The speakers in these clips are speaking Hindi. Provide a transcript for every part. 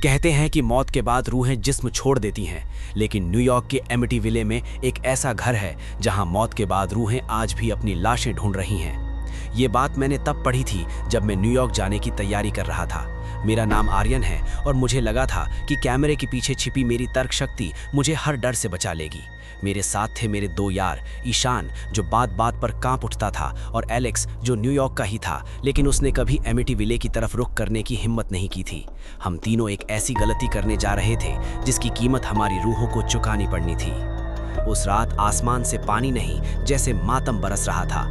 कहते हैं कि मौत के बाद रूहें जिस्म छोड़ देती हैं, लेकिन न्यूयॉर्क के एमिटीविले में एक ऐसा घर है जहां मौत के बाद रूहें आज भी अपनी लाशें ढूंढ रही हैं। ये बात मैंने तब पढ़ी थी जब मैं न्यूयॉर्क जाने की तैयारी कर रहा था। मेरा नाम आर्यन है और मुझे लगा था कि कैमरे के पीछे छिपी मेरी तर्क शक्ति मुझे हर डर से बचा लेगी। मेरे साथ थे मेरे दो यार, ईशान जो बात बात पर कांप उठता था और एलेक्स जो न्यूयॉर्क का ही था, लेकिन उसने कभी एमिटीविले की तरफ रुख करने की हिम्मत नहीं की थी। हम तीनों एक ऐसी गलती करने जा रहे थे जिसकी कीमत हमारी रूहों को चुकानी पड़नी थी। उस रात आसमान से पानी नहीं, जैसे मातम बरस रहा था।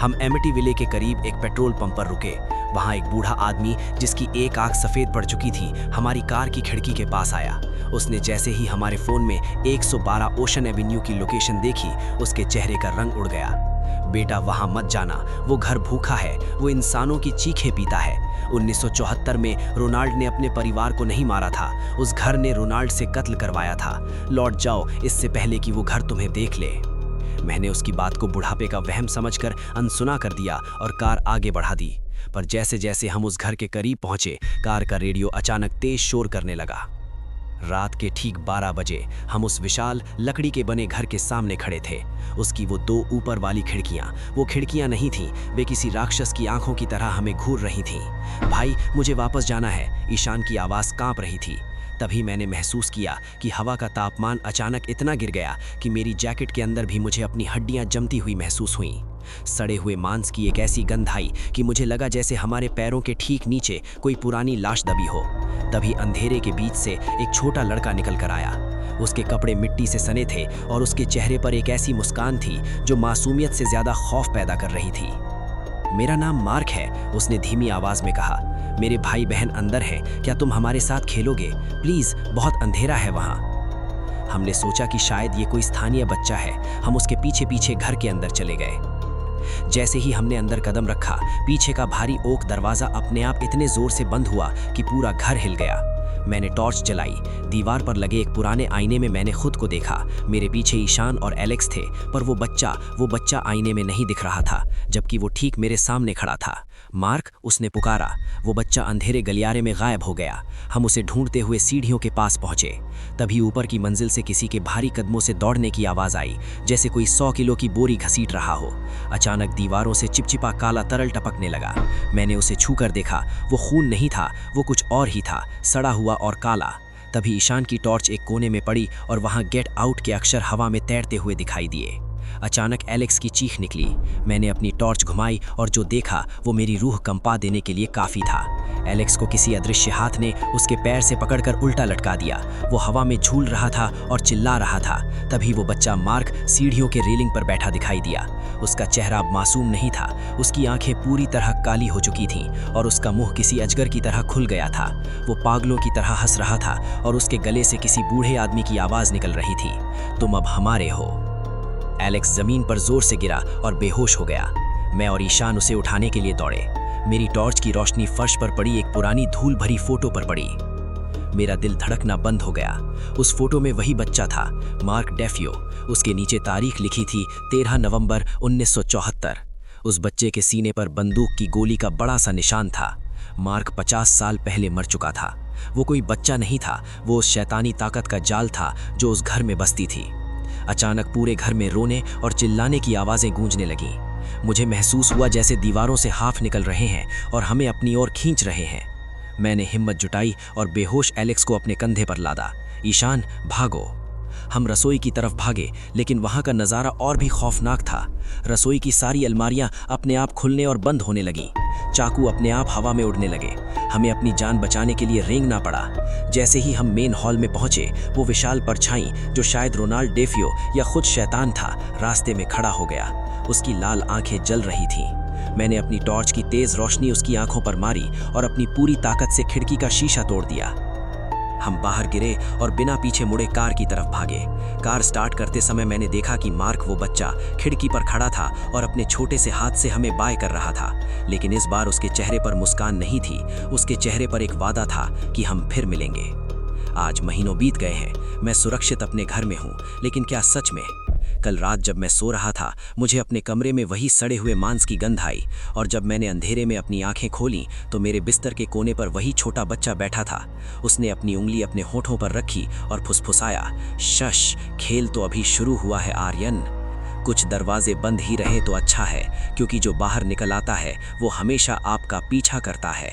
हम एमिटीविले के करीब एक पेट्रोल पंप पर रुके। वहां एक बूढ़ा आदमी जिसकी एक आंख सफेद पड़ चुकी थी हमारी कार की खिड़की के पास आया। उसने जैसे ही हमारे फोन में 112 ओशन एवेन्यू की लोकेशन देखी, उसके चेहरे का रंग उड़ गया। बेटा वहां मत जाना, वो घर भूखा है, वो इंसानों की चीखें पीता है। 1974 में रोनाल्ड ने अपने परिवार को नहीं मारा था, उस घर ने रोनाल्ड से कत्ल करवाया था। लौट जाओ इससे पहले कि वो घर तुम्हें देख ले। मैंने उसकी बात को बुढ़ापे का वहम समझकर अनसुना कर दिया और कार आगे बढ़ा दी। पर जैसे जैसे हम उस घर के करीब पहुंचे, कार का रेडियो अचानक तेज शोर करने लगा। रात के ठीक 12 बजे हम उस विशाल लकड़ी के बने घर के सामने खड़े थे। उसकी वो दो ऊपर वाली खिड़कियां, वो खिड़कियां नहीं थीं, वे किसी राक्षस की आंखों की तरह हमें घूर रही थीं। भाई मुझे वापस जाना है, ईशान की आवाज़ कांप रही थी। तभी मैंने महसूस किया कि हवा का तापमान अचानक इतना गिर गया कि मेरी जैकेट के अंदर भी मुझे अपनी हड्डियां जमती हुई महसूस हुईं। सड़े हुए मांस की एक ऐसी गंध आई कि मुझे लगा जैसे हमारे पैरों के ठीक नीचे कोई पुरानी लाश दबी हो। तभी अंधेरे के बीच से एक छोटा लड़का निकल कर आया। उसके कपड़े मिट्टी से सने थे और उसके चेहरे पर एक ऐसी मुस्कान थी जो मासूमियत से ज्यादा खौफ पैदा कर रही थी। मेरा नाम मार्क है, उसने धीमी आवाज में कहा। मेरे भाई बहन अंदर हैं, क्या तुम हमारे साथ खेलोगे? प्लीज, बहुत अंधेरा है वहाँ। हमने सोचा कि शायद ये कोई स्थानीय बच्चा है। हम उसके पीछे पीछे घर के अंदर चले गए। जैसे ही हमने अंदर कदम रखा, पीछे का भारी ओक दरवाजा अपने आप इतने जोर से बंद हुआ कि पूरा घर हिल गया। मैंने टॉर्च जलाई। दीवार पर लगे एक पुराने आईने में मैंने खुद को देखा। मेरे पीछे ईशान और एलेक्स थे, पर वो बच्चा आईने में नहीं दिख रहा था, जबकि वो ठीक मेरे सामने खड़ा था। मार्क, उसने पुकारा। वो बच्चा अंधेरे गलियारे में गायब हो गया। हम उसे ढूंढते हुए सीढ़ियों के पास पहुंचे। तभी ऊपर की मंजिल से किसी के भारी कदमों से दौड़ने की आवाज आई, जैसे कोई 100 किलो की बोरी घसीट रहा हो। अचानक दीवारों से चिपचिपा काला तरल टपकने लगा। मैंने उसे छूकर देखा। वो खून नहीं था, वो कुछ और ही था, सड़ा हुआ और काला। तभी ईशान की टॉर्च एक कोने में पड़ी और वहां गेट आउट के अक्षर हवा में तैरते हुए दिखाई दिए। अचानक एलेक्स की चीख निकली। मैंने अपनी टॉर्च घुमाई और जो देखा वो मेरी रूह कंपा देने के लिए काफी था। एलेक्स को किसी अदृश्य हाथ ने उसके पैर से पकड़कर उल्टा लटका दिया। वो हवा में झूल रहा था और चिल्ला रहा था। तभी वो बच्चा मार्क सीढ़ियों के रेलिंग पर बैठा दिखाई दिया। उसका चेहरा अब मासूम नहीं था, उसकी आंखें पूरी तरह काली हो चुकी थीं और उसका मुंह किसी अजगर की तरह खुल गया था। वो पागलों की तरह हंस रहा था और उसके गले से किसी बूढ़े आदमी की आवाज निकल रही थी, तुम अब हमारे हो। एलेक्स जमीन पर जोर से गिरा और बेहोश हो गया। मैं और ईशान उसे उठाने के लिए दौड़े। मेरी टॉर्च की रोशनी फर्श पर पड़ी एक पुरानी धूल भरी फोटो पर पड़ी। मेरा दिल धड़कना बंद हो गया। उस फोटो में वही बच्चा था, मार्क डेफियो। उसके नीचे तारीख लिखी थी 13 नवंबर 1974। उस बच्चे के सीने पर बंदूक की गोली का बड़ा सा निशान था। मार्क 50 साल पहले मर चुका था। वो कोई बच्चा नहीं था, वो उस शैतानी ताकत का जाल था जो उस घर में बसती थी। अचानक पूरे घर में रोने और चिल्लाने की आवाजें गूंजने लगीं। मुझे महसूस हुआ जैसे दीवारों से हाफ निकल रहे हैं और हमें अपनी ओर खींच रहे हैं। मैंने हिम्मत जुटाई और बेहोश एलेक्स को अपने कंधे पर लादा। ईशान, भागो। हम रसोई की तरफ भागे, लेकिन वहां का नज़ारा और भी खौफनाक था। रसोई की सारी अलमारियां अपने आप खुलने और बंद होने लगीं। चाकू अपने आप हवा में उड़ने लगे। हमें अपनी जान बचाने के लिए रेंगना पड़ा। जैसे ही हम मेन हॉल में पहुंचे, वो विशाल परछाई जो शायद रोनाल्ड डेफियो या खुद शैतान था, रास्ते में खड़ा हो गया। उसकी लाल आंखें जल रही थीं। मैंने अपनी टॉर्च की तेज रोशनी उसकी आंखों पर मारी और अपनी पूरी ताकत से खिड़की का शीशा तोड़ दिया। हम बाहर गिरे और बिना पीछे मुड़े कार की तरफ भागे। कार स्टार्ट करते समय मैंने देखा कि मार्क, वो बच्चा, खिड़की पर खड़ा था और अपने छोटे से हाथ से हमें बाय कर रहा था। लेकिन इस बार उसके चेहरे पर मुस्कान नहीं थी, उसके चेहरे पर एक वादा था कि हम फिर मिलेंगे। आज महीनों बीत गए हैं, मैं सुरक्षित अपने घर में हूँ, लेकिन क्या सच में कल रात जब मैं सो रहा था, मुझे अपने कमरे में वही सड़े हुए मांस की गंध आई, और जब मैंने अंधेरे में अपनी आंखें खोलीं तो मेरे बिस्तर के कोने पर वही छोटा बच्चा बैठा था। उसने अपनी उंगली अपने होठों पर रखी और फुसफुसाया, शश, खेल तो अभी शुरू हुआ है आर्यन। कुछ दरवाजे बंद ही रहे तो अच्छा है, क्योंकि जो बाहर निकल आता है वो हमेशा आपका पीछा करता है।